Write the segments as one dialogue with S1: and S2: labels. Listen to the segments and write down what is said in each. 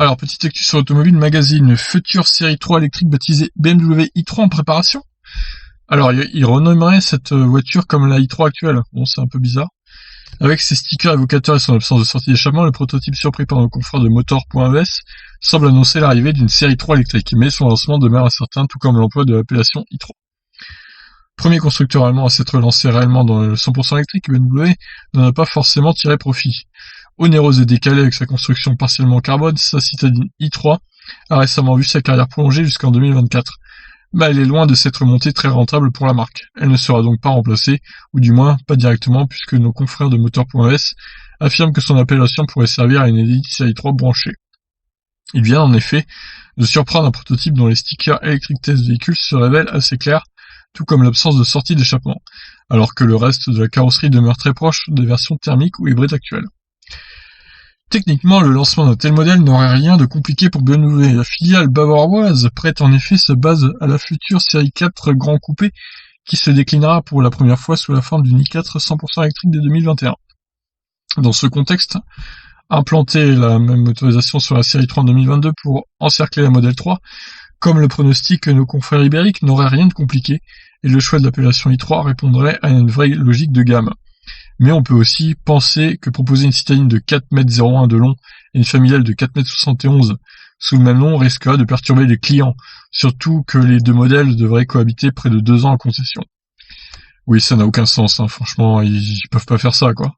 S1: Alors, petite actu sur Automobile Magazine, une future série 3 électrique baptisée BMW i3 en préparation. Alors, il renommerait cette voiture comme la i3 actuelle. Bon, c'est un peu bizarre. Avec ses stickers évocateurs et son absence de sortie d'échappement, le prototype surpris par nos confrères de Motor.es semble annoncer l'arrivée d'une série 3 électrique, mais son lancement demeure incertain, tout comme l'emploi de l'appellation i3. Premier constructeur allemand à s'être lancé réellement dans le 100% électrique, BMW n'en a pas forcément tiré profit. Onéreuse et décalée avec sa construction partiellement carbone, sa citadine i3 a récemment vu sa carrière prolongée jusqu'en 2024. Mais elle est loin de s'être montée très rentable pour la marque. Elle ne sera donc pas remplacée, ou du moins pas directement, puisque nos confrères de Motor.es affirment que son appellation pourrait servir à une Elite série 3 branchée. Il vient en effet de surprendre un prototype dont les stickers électriques test véhicule se révèlent assez clairs, tout comme l'absence de sortie d'échappement, alors que le reste de la carrosserie demeure très proche des versions thermiques ou hybrides actuelles. Techniquement, le lancement d'un tel modèle n'aurait rien de compliqué pour BMW. La filiale bavaroise prête en effet sa base à la future série 4 Grand Coupé qui se déclinera pour la première fois sous la forme d'une i4 100% électrique dès 2021. Dans ce contexte, implanter la même motorisation sur la série 3 en 2022 pour encercler la modèle 3, comme le pronostiquent nos confrères ibériques, n'aurait rien de compliqué et le choix de l'appellation i3 répondrait à une vraie logique de gamme. Mais on peut aussi penser que proposer une citadine de 4,01 m de long et une familiale de 4,71 m sous le même nom risquera de perturber les clients, surtout que les deux modèles devraient cohabiter près de 2 ans en concession. Oui, ça n'a aucun sens, hein. Franchement, ils peuvent pas faire ça, quoi.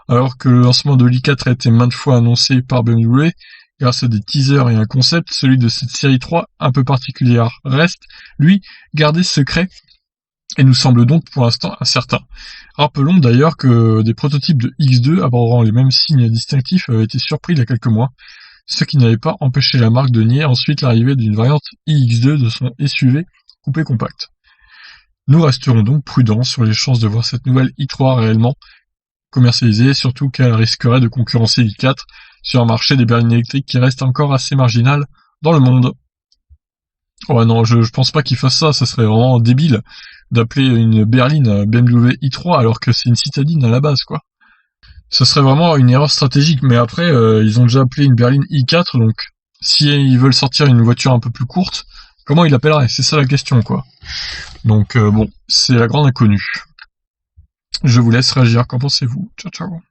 S1: Alors que le lancement de l'i4 a été maintes fois annoncé par BMW, grâce à des teasers et un concept, celui de cette série 3, un peu particulière, reste, lui, gardé secret et nous semble donc pour l'instant incertain. Rappelons d'ailleurs que des prototypes de X2 abordant les mêmes signes distinctifs avaient été surpris il y a quelques mois, ce qui n'avait pas empêché la marque de nier ensuite l'arrivée d'une variante iX2 de son SUV coupé compact. Nous resterons donc prudents sur les chances de voir cette nouvelle i3 réellement commercialisée, surtout qu'elle risquerait de concurrencer l'i4 sur un marché des berlines électriques qui reste encore assez marginal dans le monde. Ouais non, je pense pas qu'ils fassent ça serait vraiment débile d'appeler une berline BMW i3 alors que c'est une citadine à la base, quoi. Ce serait vraiment une erreur stratégique, mais après, ils ont déjà appelé une berline i4, donc si ils veulent sortir une voiture un peu plus courte, comment ils l'appelleraient? C'est ça la question, quoi. Donc bon, c'est la grande inconnue. Je vous laisse réagir, qu'en pensez-vous? Ciao ciao.